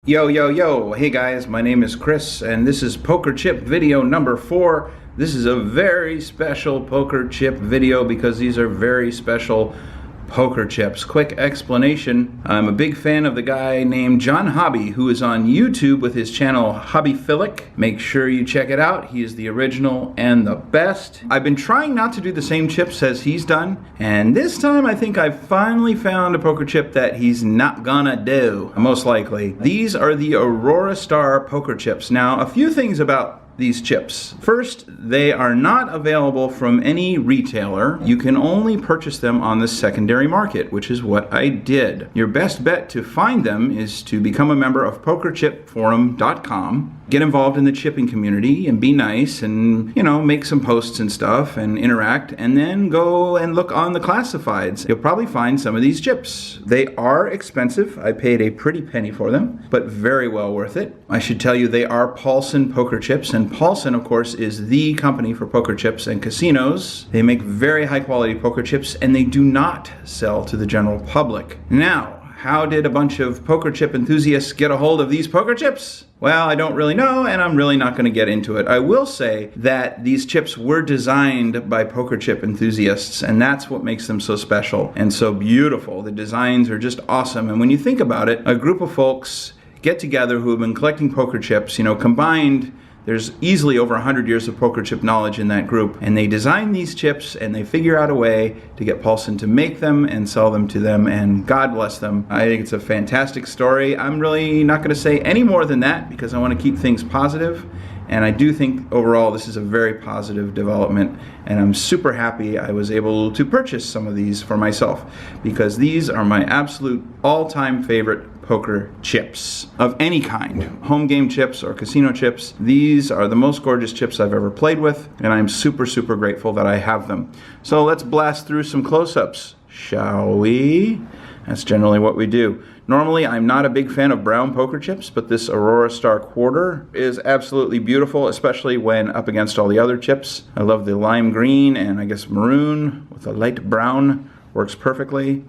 Yo, yo, yo, hey guys, my name is Chris, and this is Poker Chip video number 4. This is a very special poker chip video because these are very special poker chips. Quick explanation, I'm a big fan of the guy named John Hobby, who is on YouTube with his channel Hobbyphilic. Make sure you check it out. He is the original and the best. I've been trying not to do the same chips as he's done, and this time I think I finally found a poker chip that he's not gonna do, most likely. These are the Aurora Star poker chips. Now, a few things about these chips. First, they are not available from any retailer. You can only purchase them on the secondary market, which is what I did. Your best bet to find them is to become a member of PokerChipForum.com. Get involved in the chipping community and be nice and, you know, make some posts and stuff and interact, and then go and look on the classifieds. You'll probably find some of these chips. They are expensive. I paid a pretty penny for them, but very well worth it. I should tell you they are Paulson poker chips, and Paulson, of course, is the company for poker chips and casinos. They make very high quality poker chips, and they do not sell to the general public. Now, how did a bunch of poker chip enthusiasts get a hold of these poker chips? Well, I don't really know, and I'm really not going to get into it. I will say that these chips were designed by poker chip enthusiasts, and that's what makes them so special and so beautiful. The designs are just awesome, and when you think about it, a group of folks get together who have been collecting poker chips, you know, combined. There's easily over 100 years of poker chip knowledge in that group, and they design these chips and they figure out a way to get Paulson to make them and sell them to them, and God bless them. I think it's a fantastic story. I'm really not going to say any more than that because I want to keep things positive, and I do think overall this is a very positive development, and I'm super happy I was able to purchase some of these for myself because these are my absolute all-time favorite poker chips of any kind. Home game chips or casino chips. These are the most gorgeous chips I've ever played with, and I'm super, super grateful that I have them. So let's blast through some close-ups, shall we? That's generally what we do. Normally, I'm not a big fan of brown poker chips, but this Aurora Star Quarter is absolutely beautiful, especially when up against all the other chips. I love the lime green and I guess maroon with a light brown. Works perfectly.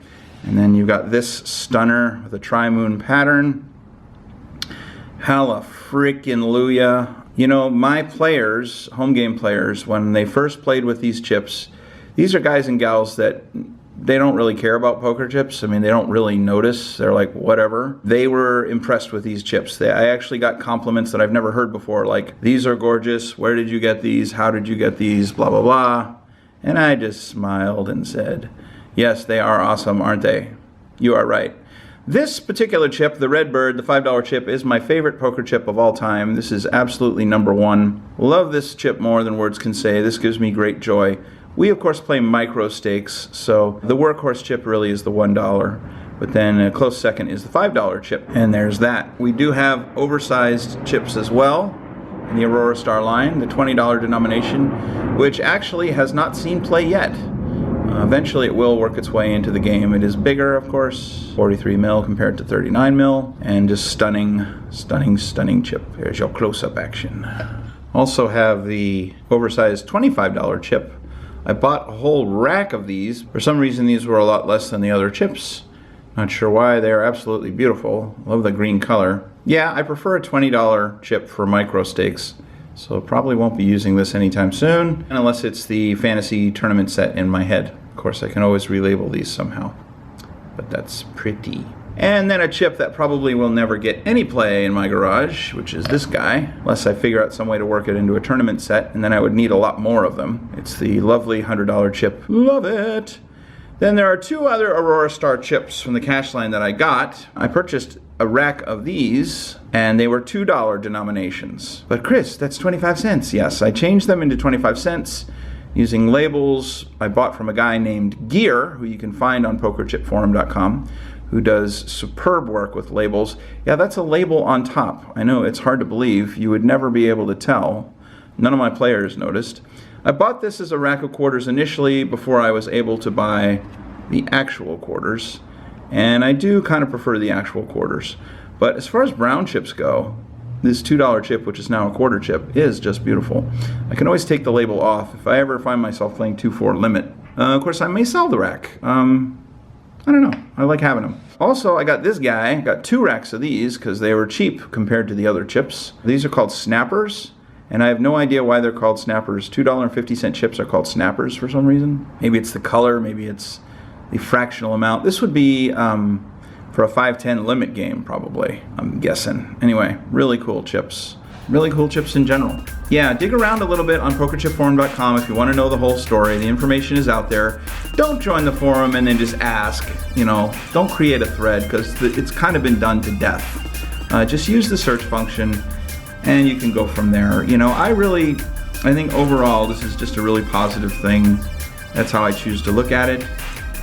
And then you've got this stunner with a tri-moon pattern. Halla frickin' Luya. You know, my players, home game players, when they first played with these chips, these are guys and gals that they don't really care about poker chips. I mean, they don't really notice. They're like, whatever. They were impressed with these chips. I actually got compliments that I've never heard before, like, these are gorgeous. Where did you get these? How did you get these? Blah, blah, blah. And I just smiled and said, yes, they are awesome, aren't they? You are right. This particular chip, the Redbird, the $5 chip, is my favorite poker chip of all time. This is absolutely #1. Love this chip more than words can say. This gives me great joy. We, of course, play micro stakes, so the workhorse chip really is the $1. But then a close second is the $5 chip, and there's that. We do have oversized chips as well in the Aurora Star line, the $20 denomination, which actually has not seen play yet. Eventually it will work its way into the game. It is bigger, of course, 43 mil compared to 39 mil, and just stunning, stunning, stunning chip. There's your close-up action. Also have the oversized $25 chip. I bought a whole rack of these. For some reason these were a lot less than the other chips. Not sure why. They are absolutely beautiful. Love the green color. Yeah, I prefer a $20 chip for micro stakes. So probably won't be using this anytime soon, unless it's the fantasy tournament set in my head. Of course, I can always relabel these somehow, but that's pretty. And then a chip that probably will never get any play in my garage, which is this guy, unless I figure out some way to work it into a tournament set, and then I would need a lot more of them. It's the lovely $100 chip. Love it! Then there are two other Aurora Star chips from the cash line that I got. I purchased a rack of these, and they were $2 denominations. But Chris, that's 25 cents. Yes, I changed them into 25 cents using labels I bought from a guy named Gear, who you can find on PokerChipForum.com, who does superb work with labels. Yeah, that's a label on top. I know, it's hard to believe. You would never be able to tell. None of my players noticed. I bought this as a rack of quarters initially before I was able to buy the actual quarters. And I do kind of prefer the actual quarters. But as far as brown chips go, this $2 chip, which is now a quarter chip, is just beautiful. I can always take the label off if I ever find myself playing 2-4 limit. Of course, I may sell the rack. I don't know. I like having them. Also, I got this guy. I got 2 racks of these because they were cheap compared to the other chips. These are called Snappers, and I have no idea why they're called Snappers. $2.50 chips are called Snappers for some reason. Maybe it's the color, maybe it's the fractional amount. This would be for a 5-10 limit game, probably, I'm guessing. Anyway, really cool chips. Really cool chips in general. Yeah, dig around a little bit on pokerchipforum.com if you want to know the whole story. The information is out there. Don't join the forum and then just ask. You know, don't create a thread because it's kind of been done to death. Just use the search function and you can go from there. You know, I think overall this is just a really positive thing. That's how I choose to look at it.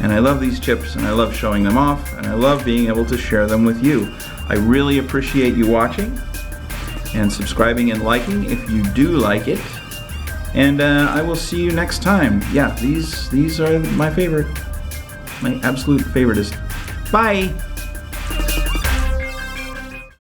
And I love these chips and I love showing them off and I love being able to share them with you. I really appreciate you watching and subscribing and liking if you do like it. And I will see you next time. Yeah, these are my favorite. My absolute favoriteest. Bye!